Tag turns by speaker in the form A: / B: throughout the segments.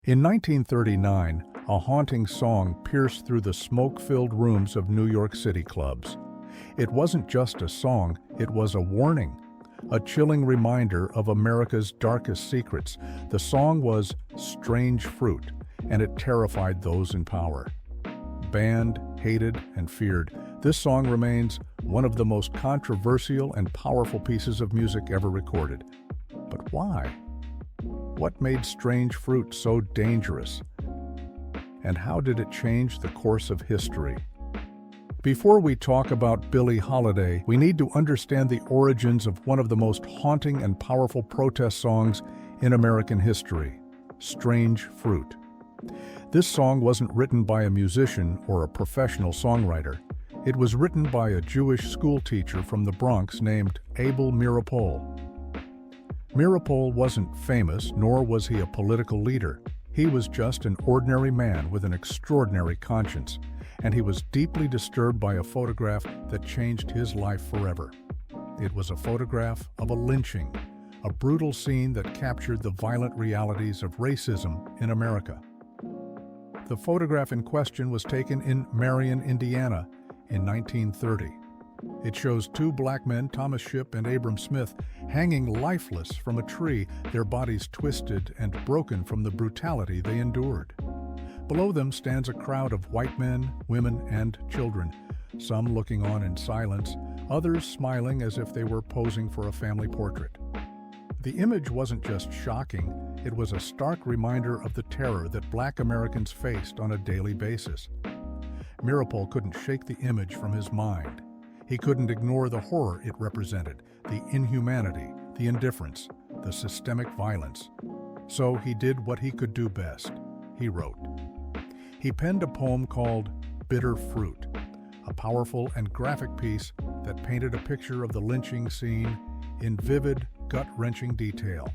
A: In 1939, a haunting song pierced through the smoke-filled rooms of New York City clubs. It wasn't just a song, it was a warning, a chilling reminder of America's darkest secrets. The song was "Strange Fruit," and it terrified those in power. Banned, hated, and feared, this song remains one of the most controversial and powerful pieces of music ever recorded. But why? What made Strange Fruit so dangerous? And how did it change the course of history? Before we talk about Billie Holiday, we need to understand the origins of one of the most haunting and powerful protest songs in American history, Strange Fruit. This song wasn't written by a musician or a professional songwriter. It was written by a Jewish schoolteacher from the Bronx named Abel Meeropol. Meeropol wasn't famous, nor was he a political leader. He was just an ordinary man with an extraordinary conscience, and he was deeply disturbed by a photograph that changed his life forever. It was a photograph of a lynching, a brutal scene that captured the violent realities of racism in America. The photograph in question was taken in Marion, Indiana, in 1930. It shows two black men, Thomas Shipp and Abram Smith, hanging lifeless from a tree, their bodies twisted and broken from the brutality they endured. Below them stands a crowd of white men, women, and children, some looking on in silence, others smiling as if they were posing for a family portrait. The image wasn't just shocking, it was a stark reminder of the terror that Black Americans faced on a daily basis. Meeropol couldn't shake the image from his mind. He couldn't ignore the horror it represented, the inhumanity, the indifference, the systemic violence. So he did what he could do best. He wrote. He penned a poem called Bitter Fruit, a powerful and graphic piece that painted a picture of the lynching scene in vivid, gut-wrenching detail.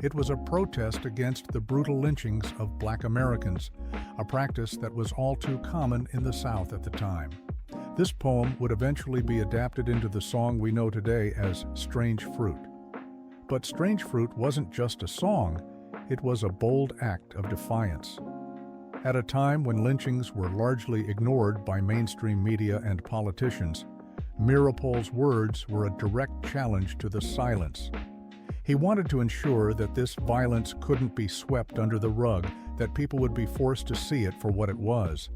A: It was a protest against the brutal lynchings of Black Americans, a practice that was all too common in the South at the time. This poem would eventually be adapted into the song we know today as Strange Fruit. But Strange Fruit wasn't just a song, it was a bold act of defiance. At a time when lynchings were largely ignored by mainstream media and politicians, Meeropol's words were a direct challenge to the silence. He wanted to ensure that this violence couldn't be swept under the rug, that people would be forced to see it for what it was.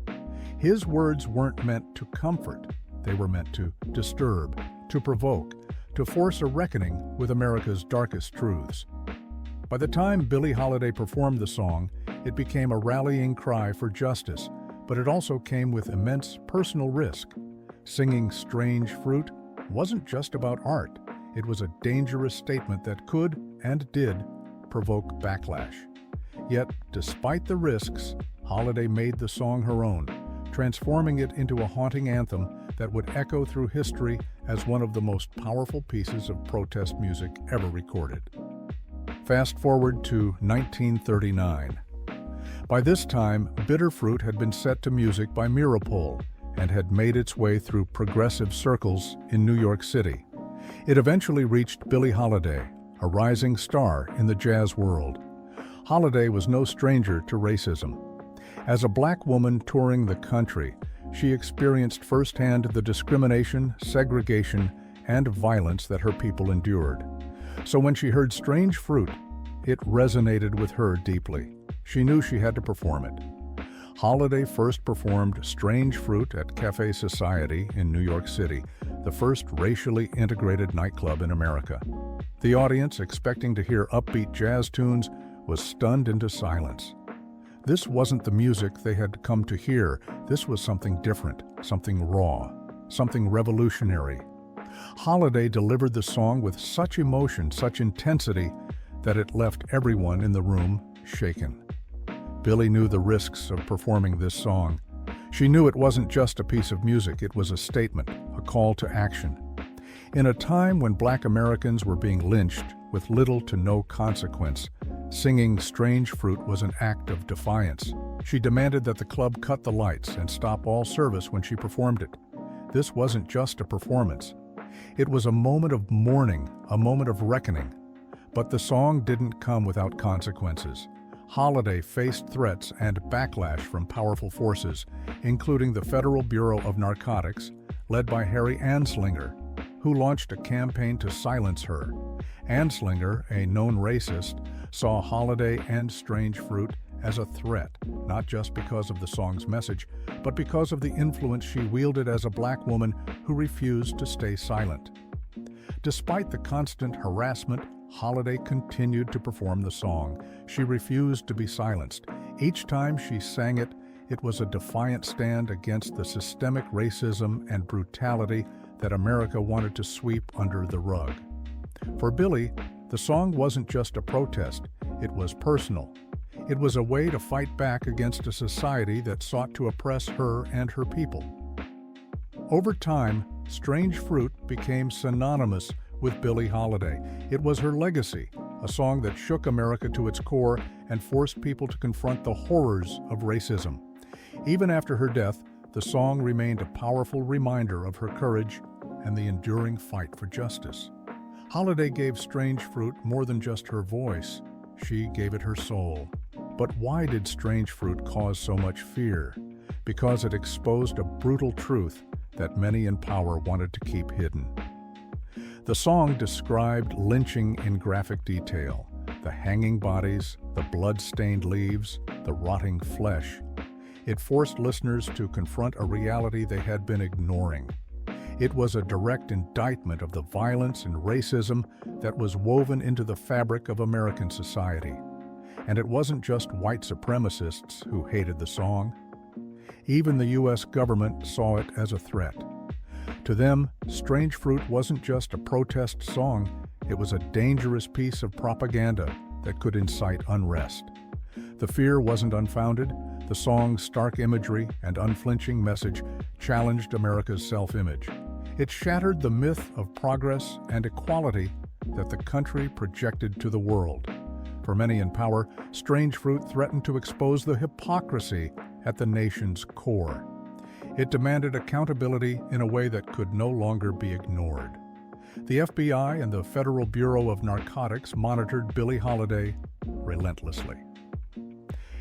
A: His words weren't meant to comfort, they were meant to disturb, to provoke, to force a reckoning with America's darkest truths. By the time Billie Holiday performed the song, it became a rallying cry for justice, but it also came with immense personal risk. Singing Strange Fruit wasn't just about art, it was a dangerous statement that could, and did, provoke backlash. Yet, despite the risks, Holiday made the song her own, transforming it into a haunting anthem that would echo through history as one of the most powerful pieces of protest music ever recorded. Fast forward to 1939. By this time, Bitter Fruit had been set to music by Meeropol and had made its way through progressive circles in New York City. It eventually reached Billie Holiday, a rising star in the jazz world. Holiday was no stranger to racism. As a black woman touring the country, she experienced firsthand the discrimination, segregation, and violence that her people endured. So when she heard Strange Fruit, it resonated with her deeply. She knew she had to perform it. Holiday first performed Strange Fruit at Cafe Society in New York City, the first racially integrated nightclub in America. The audience, expecting to hear upbeat jazz tunes, was stunned into silence. This wasn't the music they had come to hear. This was something different, something raw, something revolutionary. Holiday delivered the song with such emotion, such intensity, that it left everyone in the room shaken. Billie knew the risks of performing this song. She knew it wasn't just a piece of music, it was a statement, a call to action. In a time when Black Americans were being lynched with little to no consequence, singing Strange Fruit was an act of defiance. She demanded that the club cut the lights and stop all service when she performed it. This wasn't just a performance. It was a moment of mourning, a moment of reckoning. But the song didn't come without consequences. Holiday faced threats and backlash from powerful forces, including the Federal Bureau of Narcotics, led by Harry Anslinger, who launched a campaign to silence her. Anslinger, a known racist, saw Holiday and Strange Fruit as a threat, not just because of the song's message, but because of the influence she wielded as a black woman who refused to stay silent. Despite the constant harassment, Holiday continued to perform the song. She refused to be silenced. Each time she sang it, it was a defiant stand against the systemic racism and brutality that America wanted to sweep under the rug. For Billie, the song wasn't just a protest, it was personal. It was a way to fight back against a society that sought to oppress her and her people. Over time, Strange Fruit became synonymous with Billie Holiday. It was her legacy, a song that shook America to its core and forced people to confront the horrors of racism. Even after her death, the song remained a powerful reminder of her courage and the enduring fight for justice. Holiday gave Strange Fruit more than just her voice. She gave it her soul. But why did Strange Fruit cause so much fear? Because it exposed a brutal truth that many in power wanted to keep hidden. The song described lynching in graphic detail: the hanging bodies, the blood-stained leaves, the rotting flesh. It forced listeners to confront a reality they had been ignoring. It was a direct indictment of the violence and racism that was woven into the fabric of American society. And it wasn't just white supremacists who hated the song. Even the U.S. government saw it as a threat. To them, Strange Fruit wasn't just a protest song, it was a dangerous piece of propaganda that could incite unrest. The fear wasn't unfounded. The song's stark imagery and unflinching message challenged America's self-image. It shattered the myth of progress and equality that the country projected to the world. For many in power, Strange Fruit threatened to expose the hypocrisy at the nation's core. It demanded accountability in a way that could no longer be ignored. The FBI and the Federal Bureau of Narcotics monitored Billie Holiday relentlessly.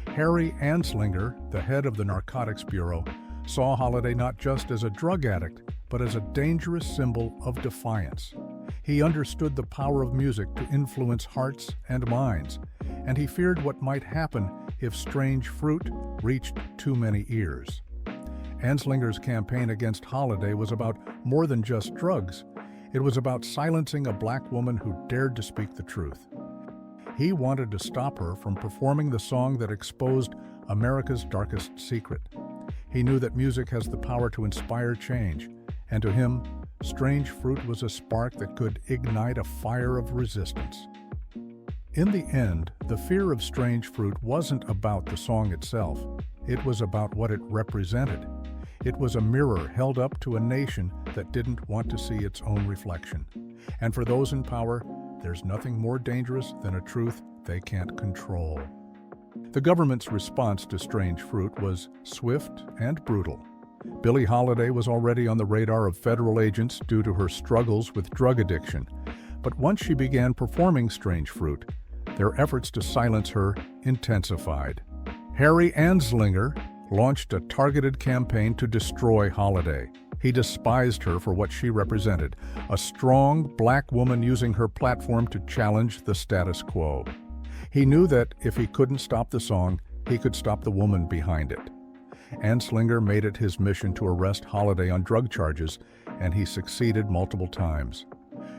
A: Harry Anslinger, the head of the Narcotics Bureau, saw Holiday not just as a drug addict, but as a dangerous symbol of defiance. He understood the power of music to influence hearts and minds, and he feared what might happen if Strange Fruit reached too many ears. Anslinger's campaign against Holiday was about more than just drugs. It was about silencing a black woman who dared to speak the truth. He wanted to stop her from performing the song that exposed America's darkest secret. He knew that music has the power to inspire change, and to him, Strange Fruit was a spark that could ignite a fire of resistance. In the end, the fear of Strange Fruit wasn't about the song itself. It was about what it represented. It was a mirror held up to a nation that didn't want to see its own reflection. And for those in power, there's nothing more dangerous than a truth they can't control. The government's response to Strange Fruit was swift and brutal. Billie Holiday was already on the radar of federal agents due to her struggles with drug addiction. But once she began performing Strange Fruit, their efforts to silence her intensified. Harry Anslinger launched a targeted campaign to destroy Holiday. He despised her for what she represented, a strong black woman using her platform to challenge the status quo. He knew that if he couldn't stop the song, he could stop the woman behind it. Anslinger made it his mission to arrest Holiday on drug charges, and he succeeded multiple times.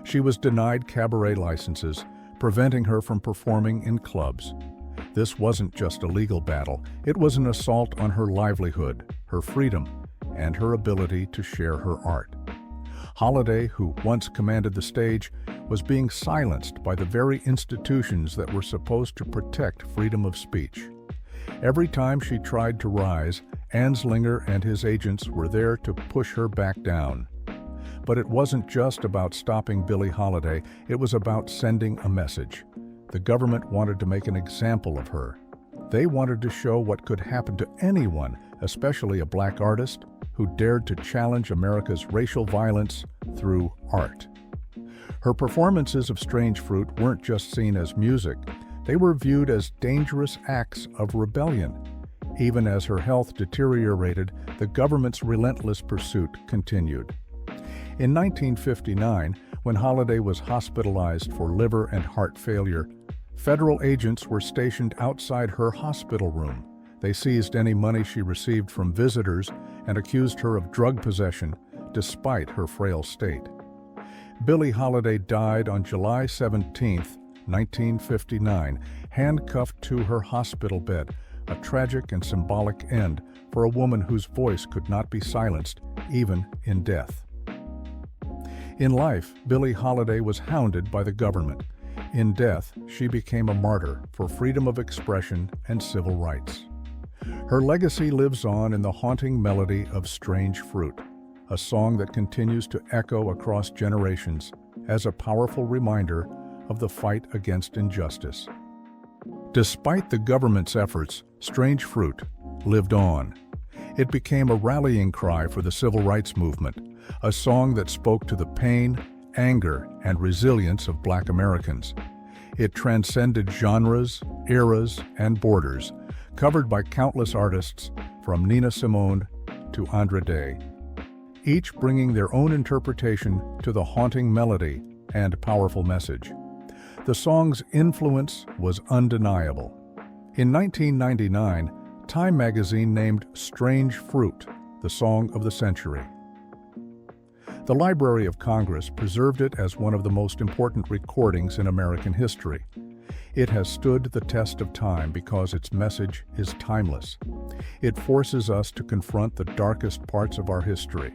A: She was denied cabaret licenses, preventing her from performing in clubs. This wasn't just a legal battle, it was an assault on her livelihood, her freedom, and her ability to share her art. Holiday, who once commanded the stage, was being silenced by the very institutions that were supposed to protect freedom of speech. Every time she tried to rise, Anslinger and his agents were there to push her back down. But it wasn't just about stopping Billie Holiday, it was about sending a message. The government wanted to make an example of her. They wanted to show what could happen to anyone, especially a black artist, who dared to challenge America's racial violence through art. Her performances of Strange Fruit weren't just seen as music, They were viewed as dangerous acts of rebellion. Even as her health deteriorated, the government's relentless pursuit continued. In 1959, when Holiday was hospitalized for liver and heart failure, federal agents were stationed outside her hospital room. They seized any money she received from visitors and accused her of drug possession, despite her frail state. Billie Holiday died on July 17, 1959, handcuffed to her hospital bed, a tragic and symbolic end for a woman whose voice could not be silenced, even in death. In life, Billie Holiday was hounded by the government. In death, she became a martyr for freedom of expression and civil rights. Her legacy lives on in the haunting melody of Strange Fruit, a song that continues to echo across generations as a powerful reminder of the fight against injustice. Despite the government's efforts, Strange Fruit lived on. It became a rallying cry for the civil rights movement, a song that spoke to the pain, anger, and resilience of Black Americans. It transcended genres, eras, and borders, covered by countless artists from Nina Simone to Andra Day, each bringing their own interpretation to the haunting melody and powerful message. The song's influence was undeniable. In 1999, Time magazine named Strange Fruit the Song of the Century. The Library of Congress preserved it as one of the most important recordings in American history. It has stood the test of time because its message is timeless. It forces us to confront the darkest parts of our history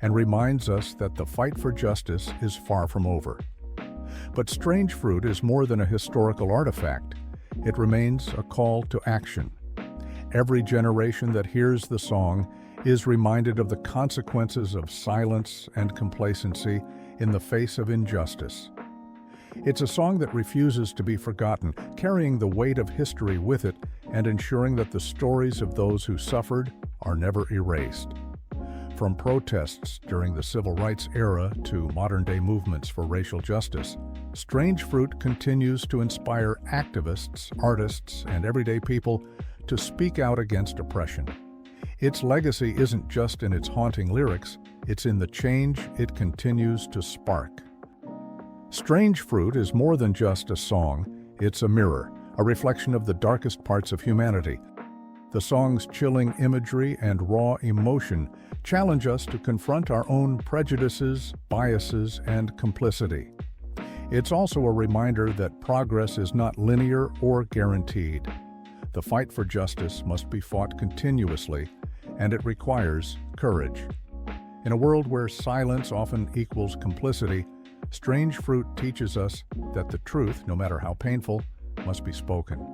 A: and reminds us that the fight for justice is far from over. But Strange Fruit is more than a historical artifact. It remains a call to action. Every generation that hears the song is reminded of the consequences of silence and complacency in the face of injustice. It's a song that refuses to be forgotten, carrying the weight of history with it and ensuring that the stories of those who suffered are never erased. From protests during the civil rights era to modern-day movements for racial justice, Strange Fruit continues to inspire activists, artists, and everyday people to speak out against oppression. Its legacy isn't just in its haunting lyrics, it's in the change it continues to spark. Strange Fruit is more than just a song, it's a mirror, a reflection of the darkest parts of humanity. The song's chilling imagery and raw emotion challenge us to confront our own prejudices, biases, and complicity. It's also a reminder that progress is not linear or guaranteed. The fight for justice must be fought continuously, and it requires courage. In a world where silence often equals complicity, Strange Fruit teaches us that the truth, no matter how painful, must be spoken.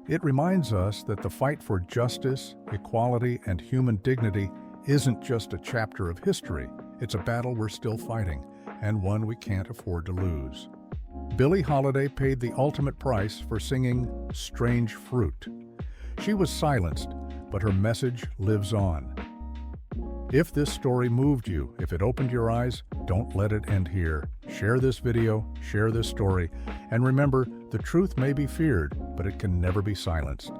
A: It reminds us that the fight for justice, equality, and human dignity isn't just a chapter of history. It's a battle we're still fighting, and one we can't afford to lose. Billie Holiday paid the ultimate price for singing Strange Fruit. She was silenced, but her message lives on. If this story moved you, if it opened your eyes, don't let it end here. Share this video, share this story, and remember, the truth may be feared, but it can never be silenced.